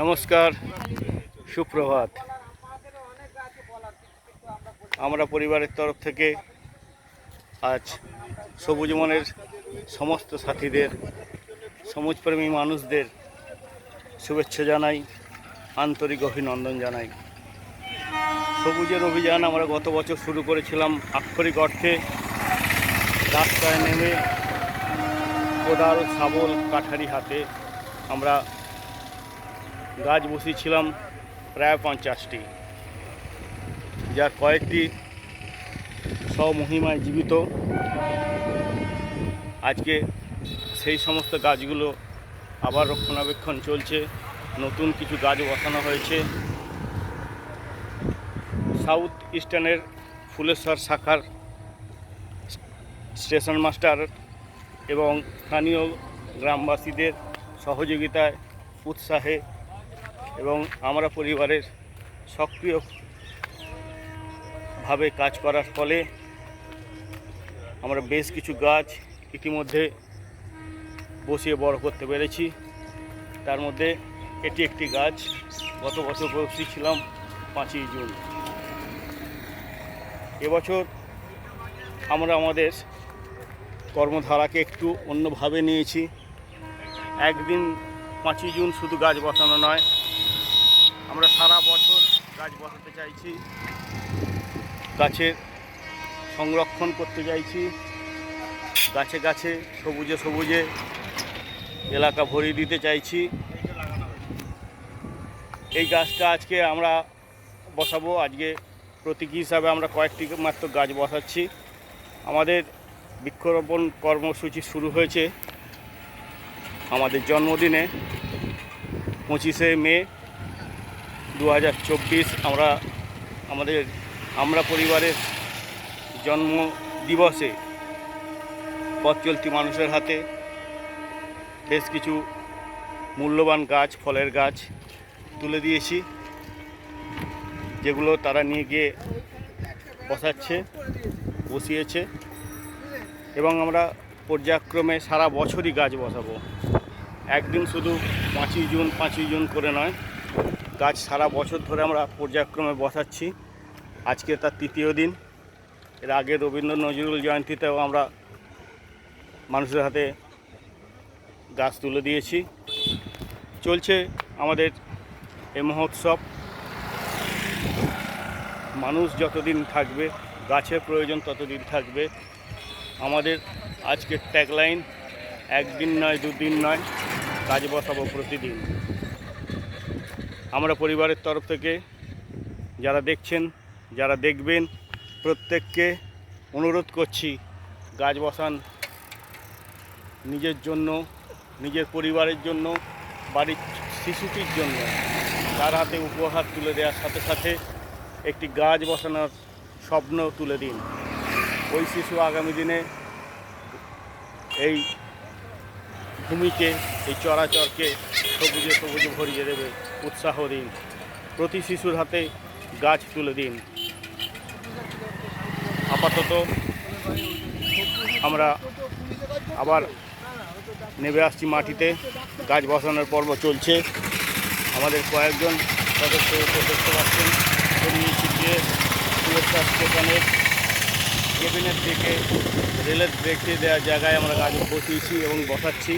নমস্কার, সুপ্রভাত। আমরা পরিবারের তরফ থেকে আজ সবুজ মনের সমস্ত সাথীদের, সমাজপ্রেমী মানুষদের শুভেচ্ছা জানাই, আন্তরিক অভিনন্দন জানাই। সবুজের অভিযান আমরা গত বছর শুরু করেছিলাম। আক্ষরিক অর্থে রাস্তায় নেমে কোদাল, শাবল, কাঠারি হাতে আমরা গাছ বসিয়েছিলাম প্রায় 50টি, যার কয়েকটি স্বমহিমায় জীবিত। আজকে সেই সমস্ত গাছগুলো আবার রক্ষণাবেক্ষণ চলছে, নতুন কিছু গাছ বসানো হয়েছে। সাউথ ইস্টার্নের ফুলেশ্বর শাখার স্টেশন মাস্টার এবং স্থানীয় গ্রামবাসীদের সহযোগিতায়, উৎসাহে এবং আমরা পরিবারের সক্রিয়ভাবে কাজ করার ফলে আমরা বেশ কিছু গাছ ইতিমধ্যে বসিয়ে বড় করতে পেরেছি। তার মধ্যে এটি একটি গাছ গত বছর বসিয়েছিলাম 5ই জুন। এবছর আমরা আমাদের কর্মধারাকে একটু অন্যভাবে নিয়েছি। একদিন 5ই জুন শুধু গাছ বসানো নয়, আমরা সারা বছর গাছ বসাতে চাইছি, গাছের সংরক্ষণ করতে চাইছি, গাছে গাছে সবুজে সবুজে এলাকা ভরিয়ে দিতে চাইছি। এই গাছটা আজকে আমরা বসাবো। আজকে প্রতীকী হিসাবে আমরা কয়েকটি মাত্র গাছ বসাচ্ছি। আমাদের বৃক্ষরোপণ কর্মসূচি শুরু হয়েছে আমাদের জন্মদিনে 25শে মে 2024। আমরা পরিবারের জন্ম দিবসে পথ চলতি মানুষের হাতে বেশ কিছু মূল্যবান গাছ, ফলের গাছ তুলে দিয়েছি, যেগুলো তারা নিয়ে গিয়ে বসিয়েছে এবং আমরা পর্যায়ক্রমে সারা বছরই গাছ বসাবো। একদিন শুধু 5ই জুন করে নয়, গাছ সারা বছর ধরে আমরা পর্যায়ক্রমে বসাচ্ছি। আজকে তার 3য় দিন। এর আগে রবীন্দ্র নজরুল জয়ন্তীতেও আমরা মানুষের হাতে গাছ তুলে দিয়েছি। চলছে আমাদের এই মহোৎসব। মানুষ যতদিন থাকবে, গাছের প্রয়োজন ততদিন থাকবে। আমাদের আজকের ট্যাগলাইন একদিন নয়, 2 দিন নয়, গাছ বসাবো প্রতিদিন। আমরা পরিবারের তরফ থেকে যারা দেখছেন, যারা দেখবেন, প্রত্যেককে অনুরোধ করছি, গাছ বসান। নিজের জন্য, নিজের পরিবারের জন্য, বাড়ির শিশুটির জন্য তার হাতে উপহার তুলে দেওয়ার সাথে সাথে একটি গাছ বসানোর স্বপ্ন তুলে দিন। ওই শিশু আগামী দিনে এই ভূমিকে, এই চরাচরকে সবুজে সবুজে ভরিয়ে দেবে। উৎসাহ দিন, প্রতি শিশুর হাতে গাছ তুলে দিন। আপাতত আমরা আবার নেমে আসছি মাটিতে। গাছ বসানোর পর্ব চলছে। আমাদের কয়েকজন সদস্য দেখতে পাচ্ছেন, ছড়িয়ে ছিটিয়ে ফুলেশ্বর স্টেশনের কেবিনের থেকে রেলের ব্রেকে দেওয়ার জায়গায় আমরা গাছ বসিয়েছি এবং বসাচ্ছি।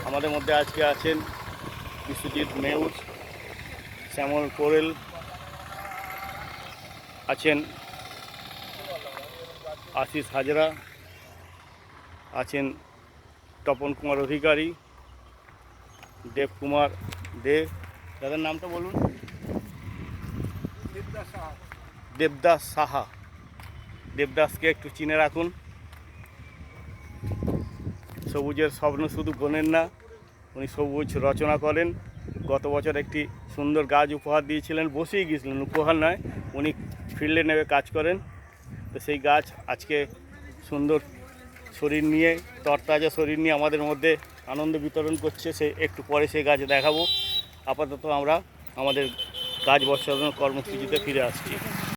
আমাদের মধ্যে আজকে আছেন বিশ্বজিৎ মেউর, শ্যামল কোরেল, আছেন আশিস হাজরা, আছেন তপন কুমার অধিকারী, দেবকুমার দে। তাদের নামটা বলুন। দেবদাস সাহা। দেবদাসকে একটু চিনে রাখুন। সবুজের স্বপ্ন শুধু গোনেন না, উনি সবুজ রচনা করেন। গত বছর একটি সুন্দর গাছ উপহার দিয়েছিলেন, বসিয়ে গিয়েছিলেন, উপহার নয়, উনি ফিল্ডে নেমে কাজ করেন। তো সেই গাছ আজকে সুন্দর শরীর নিয়ে, তরতাজা শরীর নিয়ে আমাদের মধ্যে আনন্দ বিতরণ করছে। সে একটু পরে সেই গাছ দেখাবো। আপাতত আমরা আমাদের গাছ বসানোর কর্মসূচিতে ফিরে আসছি।